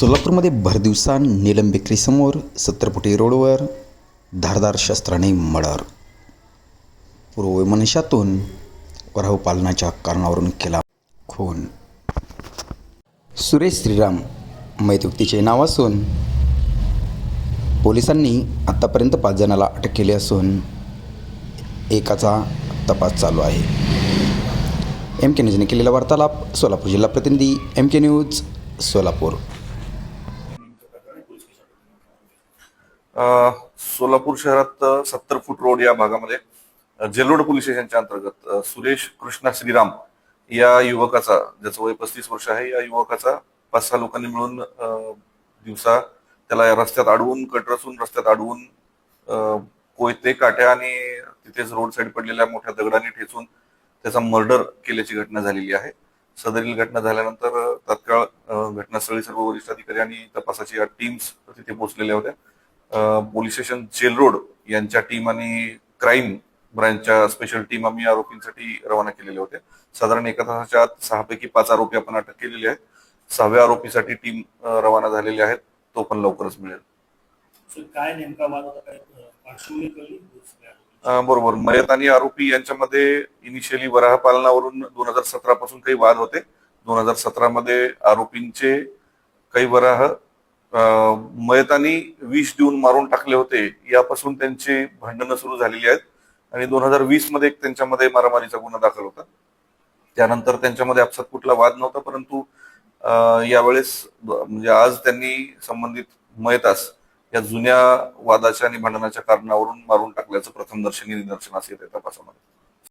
सोलापूरमध्ये भरदिवसा नीलम बेकरीसमोर 70 फुटी रोडवर धारदार शस्त्राने मर्डर. पूर्ववैमनस्यातून वराह पालनाच्या कारणावरून केला खून. सुरेश श्रीराम मयत व्यक्तीचे नाव असून पोलिसांनी आत्तापर्यंत 5 जणांना अटक केली असून एकाचा तपास चालू आहे. MK न्यूजने केलेला वार्तालाप. सोलापूर जिल्हा प्रतिनिधी MK न्यूज सोलापूर. सोलापूर शहरात 70 फूट रोड या भागामध्ये जेलरोड पोलीस स्टेशनच्या अंतर्गत सुरेश कृष्णा श्रीराम या युवकाचा, ज्याचं वय 35 वर्ष आहे, या युवकाचा 5-6 लोकांनी मिळून दिवसा त्याला या रस्त्यात अडवून, कट रचून रस्त्यात अडवून कोयते, काट्या आणि तिथेच रोड साईड पडलेल्या मोठ्या दगडांनी ठेचून त्याचा मर्डर केल्याची घटना झालेली आहे. सदरील घटना झाल्यानंतर तात्काळ घटनास्थळी सर्व वरिष्ठ अधिकारी आणि तपासाची टीम्स तिथे पोहोचलेल्या होत्या. पोलीस स्टेशन जेलरोड यांच्या टीम आणि क्राईम ब्रांचच्या स्पेशल टीम आम्ही आरोपींसाठी रवाना केलेल्या होत्या. साधारण 1 तासाच्या आत 6 पैकी 5 आरोपी आपण अटक केलेले आहेत. 6व्या आरोपीसाठी टीम रवाना झालेली आहेत. तो पण लवकरच मिळेल. काय नेमका वाद होता? बरोबर. मयत आणि आरोपी यांच्यामध्ये इनिशियली वराह पालनावरून 2017 पासून काही वाद होते. 2017 मध्ये आरोपींचे काही वराह मयतांनी विष देऊन मारून टाकले होते, यापासून त्यांची भांडणं सुरू झालेली आहेत. आणि 2020 मध्ये त्यांच्यामध्ये मारामारीचा गुन्हा दाखल होता. त्यानंतर त्यांच्यामध्ये आपसात कुठला वाद नव्हता, परंतु यावेळेस म्हणजे आज त्यांनी संबंधित मयतास या जुन्या वादाच्या आणि भांडणाच्या कारणावरून मारून टाकल्याचं प्रथमदर्शनी निदर्शनास येते तपासामध्ये.